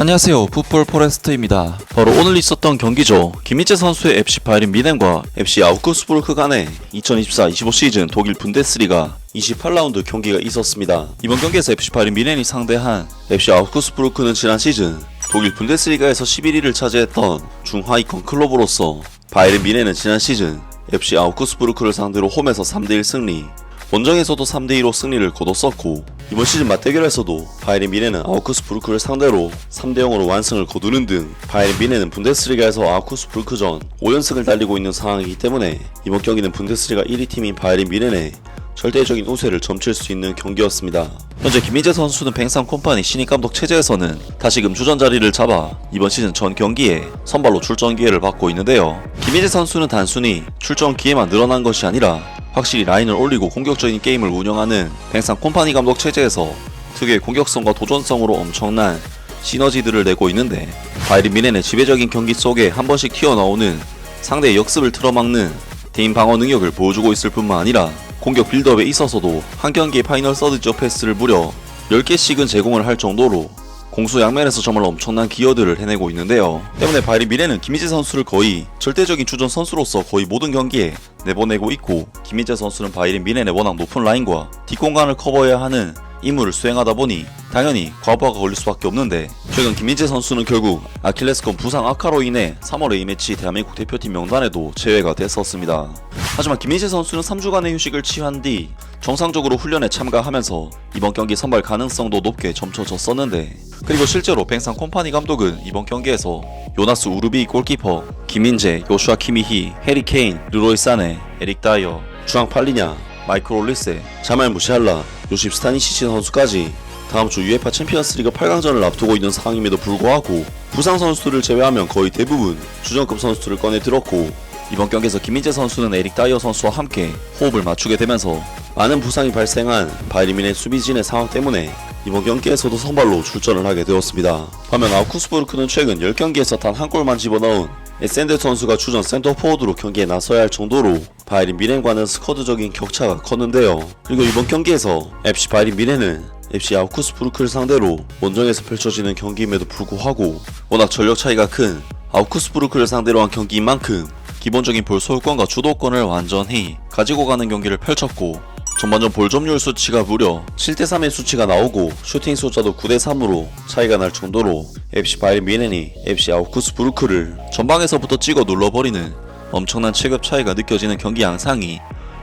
안녕하세요, 풋볼 포레스트입니다. 바로 오늘 있었던 경기죠. 김민재 선수의 FC 바이에른 뮌헨과 FC 아우크스부르크 간의 2024-25 시즌 독일 분데스리가 28라운드 경기가 있었습니다. 이번 경기에서 FC 바이에른 뮌헨이 상대한 FC 아우크스부르크는 지난 시즌 독일 분데스리가에서 11위를 차지했던 중하위권 클럽으로서 바이에른 뮌헨은 지난 시즌 FC 아우크스부르크를 상대로 홈에서 3대1 승리, 원정에서도 3대2로 승리를 거뒀었고, 이번 시즌 맞대결에서도 바이에른 뮌헨은 아우크스부르크를 상대로 3대0으로 완승을 거두는 등 바이에른 뮌헨은 분데스리가에서 아우크스부르크전 5연승을 달리고 있는 상황이기 때문에 이번 경기는 분데스리가 1위 팀인 바이에른 뮌헨의 절대적인 우세를 점칠 수 있는 경기였습니다. 현재 김민재 선수는 뱅상 콤파니 신입 감독 체제에서는 다시금 주전 자리를 잡아 이번 시즌 전 경기에 선발로 출전 기회를 받고 있는데요. 김민재 선수는 단순히 출전 기회만 늘어난 것이 아니라 확실히 라인을 올리고 공격적인 게임을 운영하는 뱅상 콤파니 감독 체제에서 특유의 공격성과 도전성으로 엄청난 시너지들을 내고 있는데, 바이에른 뮌헨의 지배적인 경기 속에 한 번씩 튀어나오는 상대의 역습을 틀어막는 대인 방어 능력을 보여주고 있을 뿐만 아니라 공격 빌드업에 있어서도 한 경기의 파이널 서드 지역 패스를 무려 10개씩은 제공을 할 정도로 공수 양면에서 정말 엄청난 기여들을 해내고 있는데요. 때문에 바이에른 뮌헨은 김민재 선수를 거의 절대적인 주전 선수로서 거의 모든 경기에 내보내고 있고, 김민재 선수는 바이에른 뮌헨의 워낙 높은 라인과 뒷공간을 커버해야 하는 임무를 수행하다 보니 당연히 과부하가 걸릴 수밖에 없는데, 최근 김민재 선수는 결국 아킬레스건 부상 악화로 인해 3월 A매치 대한민국 대표팀 명단에도 제외가 됐었습니다. 하지만 김민재 선수는 3주간의 휴식을 취한 뒤 정상적으로 훈련에 참가하면서 이번 경기 선발 가능성도 높게 점쳐졌었는데, 그리고 실제로 뱅상 콤파니 감독은 이번 경기에서 요나스 우르비 골키퍼, 김민재, 요슈아 키미히, 해리 케인, 르로이 사네, 에릭 다이어, 주앙 팔리냐, 마이클 올리세, 자말 무시알라, 요십 스타니시치 선수까지 다음주 UEFA 챔피언스리그 8강전을 앞두고 있는 상황임에도 불구하고 부상 선수들을 제외하면 거의 대부분 주전급 선수들을 꺼내 들었고, 이번 경기에서 김민재 선수는 에릭 다이어 선수와 함께 호흡을 맞추게 되면서 많은 부상이 발생한 바이에른 뮌헨 수비진의 상황 때문에 이번 경기에서도 선발로 출전을 하게 되었습니다. 반면 아우크스부르크는 최근 10경기에서 단 한 골만 집어넣은 에센데 선수가 주전 센터포워드로 경기에 나서야 할 정도로 바이에른 뮌헨과는 스쿼드적인 격차가 컸는데요. 그리고 이번 경기에서 FC 바이에른 뮌헨은 FC 아우크스부르크를 상대로 원정에서 펼쳐지는 경기임에도 불구하고 워낙 전력 차이가 큰 아우크스부르크를 상대로 한 경기인 만큼 기본적인 볼 소유권과 주도권을 완전히 가지고 가는 경기를 펼쳤고, 전반전 볼 점유율 수치가 무려 7대3의 수치가 나오고 슈팅 숫자도 9대3으로 차이가 날 정도로 FC 바이에른 뮌헨이 FC 아우크스부르크를 전방에서부터 찍어 눌러버리는 엄청난 체급 차이가 느껴지는 경기 양상이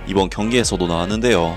이번 경기에서도 나왔는데요.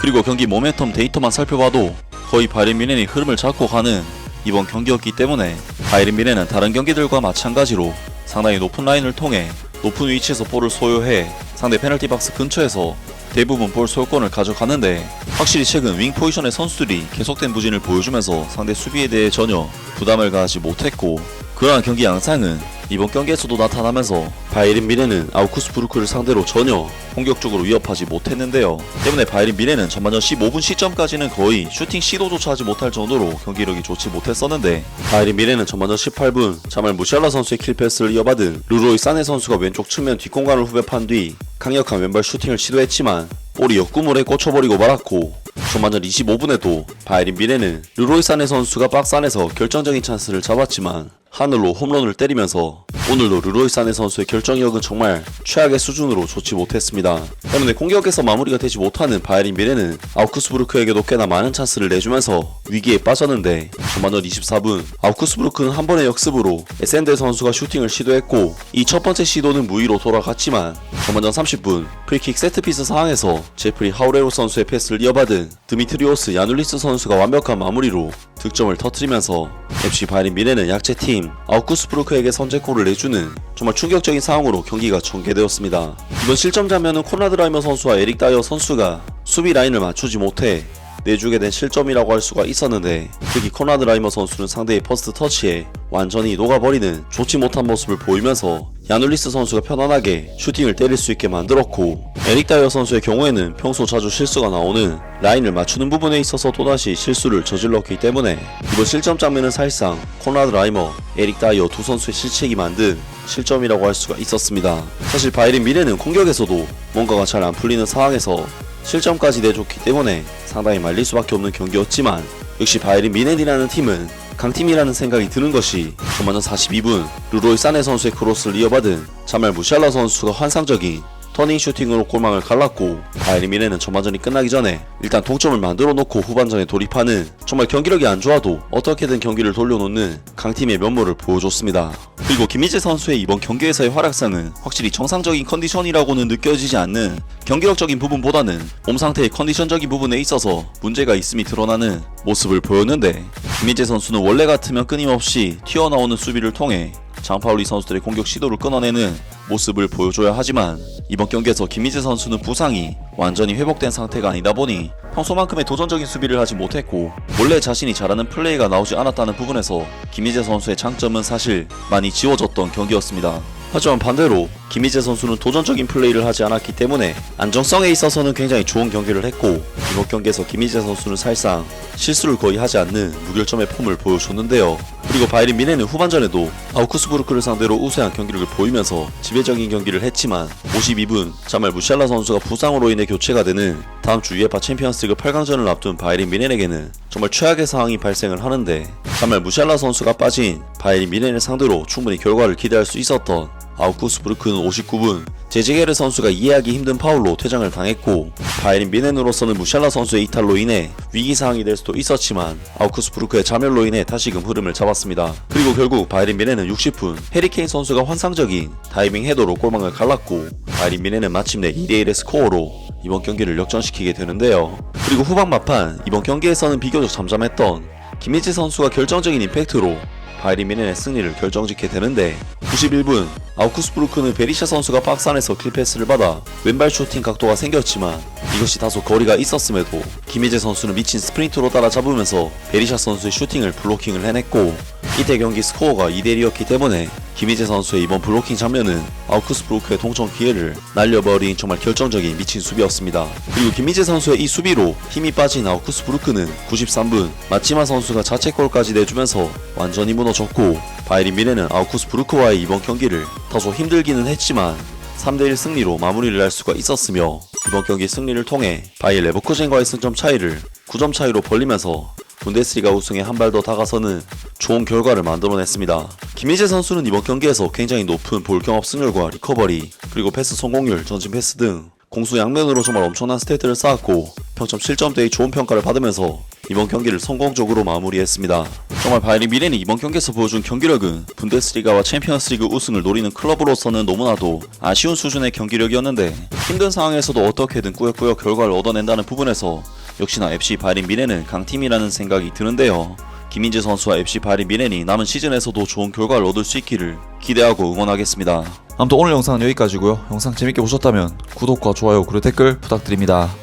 그리고 경기 모멘텀 데이터만 살펴봐도 거의 바이에른 뮌헨이 흐름을 잡고 가는 이번 경기였기 때문에 바이에른 뮌헨은 다른 경기들과 마찬가지로 상당히 높은 라인을 통해 높은 위치에서 볼을 소유해 상대 페널티 박스 근처에서 대부분 볼 소유권을 가져가는데, 확실히 최근 윙 포지션의 선수들이 계속된 부진을 보여주면서 상대 수비에 대해 전혀 부담을 가하지 못했고, 그러한 경기 양상은 이번 경기에서도 나타나면서 바이에른 뮌헨은 아우크스부르크를 상대로 전혀 공격적으로 위협하지 못했는데요. 때문에 바이에른 뮌헨은 전반전 15분 시점까지는 거의 슈팅 시도조차 하지 못할 정도로 경기력이 좋지 못했었는데, 바이에른 뮌헨은 전반전 18분 자말 무시알라 선수의 킬패스를 이어받은 르로이 사네 선수가 왼쪽 측면 뒷공간을 후벼판 뒤 강력한 왼발 슈팅을 시도했지만 볼이 옆구물에 꽂혀버리고 말았고, 전반전 25분에도 바이에른 뮌헨은 르로이 사네 선수가 박스 안에서 결정적인 찬스를 잡았지만 하늘로 홈런을 때리면서 오늘도 르로이 사네 선수의 결정력은 정말 최악의 수준으로 좋지 못했습니다. 때문에 공격에서 마무리가 되지 못하는 바이에른 뮌헨은 아우크스부르크에게도 꽤나 많은 찬스를 내주면서 위기에 빠졌는데, 전반전 24분 아우크스부르크는 한 번의 역습으로 에센데 선수가 슈팅을 시도했고 이 첫 번째 시도는 무위로 돌아갔지만, 전반전 30분 프리킥 세트피스 상황에서 제프리 하우레로 선수의 패스를 이어받은 드미트리오스 야눌리스 선수가 완벽한 마무리로 득점을 터뜨리면서 FC 바이에른 뮌헨은 약체팀 아우크스부르크에게 선제골을 내주는 정말 충격적인 상황으로 경기가 전개되었습니다. 이번 실점 장면은 코나드 라이머 선수와 에릭 다이어 선수가 수비 라인을 맞추지 못해 내주게 된 실점이라고 할 수가 있었는데, 특히 코나드 라이머 선수는 상대의 퍼스트 터치에 완전히 녹아버리는 좋지 못한 모습을 보이면서 야눌리스 선수가 편안하게 슈팅을 때릴 수 있게 만들었고, 에릭 다이어 선수의 경우에는 평소 자주 실수가 나오는 라인을 맞추는 부분에 있어서 또다시 실수를 저질렀기 때문에 이번 실점 장면은 사실상 코나드 라이머, 에릭 다이어 두 선수의 실책이 만든 실점이라고 할 수가 있었습니다. 사실 바이에른 뮌헨은 공격에서도 뭔가가 잘 안 풀리는 상황에서 실점까지 내줬기 때문에 상당히 말릴 수밖에 없는 경기였지만, 역시 바이에른 뮌헨이라는 팀은 강팀이라는 생각이 드는 것이 전반전 42분 르로이 사네 선수의 크로스를 이어받은 자말 무시알라 선수가 환상적인 터닝 슈팅으로 골망을 갈랐고, 바이에른 뮌헨은 전반전이 끝나기 전에 일단 동점을 만들어 놓고 후반전에 돌입하는, 정말 경기력이 안 좋아도 어떻게든 경기를 돌려놓는 강팀의 면모를 보여줬습니다. 그리고 김민재 선수의 이번 경기에서의 활약상은 확실히 정상적인 컨디션이라고는 느껴지지 않는, 경기력적인 부분보다는 몸 상태의 컨디션적인 부분에 있어서 문제가 있음이 드러나는 모습을 보였는데, 김민재 선수는 원래 같으면 끊임없이 튀어나오는 수비를 통해 장파울리 선수들의 공격 시도를 끊어내는 모습을 보여줘야 하지만, 이번 경기에서 김민재 선수는 부상이 완전히 회복된 상태가 아니다 보니 평소만큼의 도전적인 수비를 하지 못했고, 원래 자신이 잘하는 플레이가 나오지 않았다는 부분에서 김민재 선수의 장점은 사실 많이 지워졌던 경기였습니다. 하지만 반대로 김민재 선수는 도전적인 플레이를 하지 않았기 때문에 안정성에 있어서는 굉장히 좋은 경기를 했고, 이번 경기에서 김민재 선수는 사실상 실수를 거의 하지 않는 무결점의 폼을 보여줬는데요. 그리고 바이에른 뮌헨은 후반전에도 아우크스부르크를 상대로 우세한 경기력을 보이면서 지배적인 경기를 했지만, 52분 자말 무시알라 선수가 부상으로 인해 교체가 되는 다음 주 UEFA 챔피언스리그 8강전을 앞둔 바이에른 뮌헨에게는 정말 최악의 상황이 발생을 하는데, 자말 무시알라 선수가 빠진 바이에른 뮌헨을 상대로 충분히 결과를 기대할 수 있었던 아우크스부르크는 59분 제지게르 선수가 이해하기 힘든 파울로 퇴장을 당했고, 바이에른 뮌헨으로서는 무시알라 선수의 이탈로 인해 위기상황이 될 수도 있었지만 아우크스부르크의 자멸로 인해 다시금 흐름을 잡았습니다. 그리고 결국 바이에른 뮌헨은 60분 해리케인 선수가 환상적인 다이빙 헤더로 골망을 갈랐고, 바이에른 뮌헨은 마침내 2대1의 스코어로 이번 경기를 역전시키게 되는데요. 그리고 후반 막판 이번 경기에서는 비교적 잠잠했던 김민재 선수가 결정적인 임팩트로 바이에른 뮌헨의 승리를 결정짓게 되는데, 91분 아우크스부르크는 베리샤 선수가 박스 안에서 킬패스를 받아 왼발 슈팅 각도가 생겼지만 이것이 다소 거리가 있었음에도 김민재 선수는 미친 스프린트로 따라잡으면서 베리샤 선수의 슈팅을 블로킹을 해냈고, 이때 경기 스코어가 2대1이었기 때문에 김민재 선수의 이번 블로킹 장면은 아우크스부르크의 동점 기회를 날려버린 정말 결정적인 미친 수비였습니다. 그리고 김민재 선수의 이 수비로 힘이 빠진 아우크스부르크는 93분 마치마 선수가 자책골까지 내주면서 완전히 무너졌고, 바이에른 뮌헨은 아우크스부르크와의 이번 경기를 다소 힘들기는 했지만 3대1 승리로 마무리를 할 수가 있었으며, 이번 경기 승리를 통해 바이에르 레버쿠젠과의 승점 차이를 9점 차이로 벌리면서 분데스리가 우승에 한 발 더 다가서는 좋은 결과를 만들어냈습니다. 김민재 선수는 이번 경기에서 굉장히 높은 볼 경합 승률과 리커버리, 그리고 패스 성공률, 전진 패스 등 공수 양면으로 정말 엄청난 스탯들을 쌓았고, 평점 7점대의 좋은 평가를 받으면서 이번 경기를 성공적으로 마무리했습니다. 정말 바이에른 뮌헨이 이번 경기에서 보여준 경기력은 분데스리가와 챔피언스리그 우승을 노리는 클럽으로서는 너무나도 아쉬운 수준의 경기력이었는데, 힘든 상황에서도 어떻게든 꾸역꾸역 결과를 얻어낸다는 부분에서 역시나 FC 바이에른 뮌헨은 강팀이라는 생각이 드는데요. 김민재 선수와 FC 바이에른 뮌헨이 남은 시즌에서도 좋은 결과를 얻을 수 있기를 기대하고 응원하겠습니다. 아무튼 오늘 영상은 여기까지고요. 영상 재밌게 보셨다면 구독과 좋아요 그리고 댓글 부탁드립니다.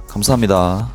감사합니다.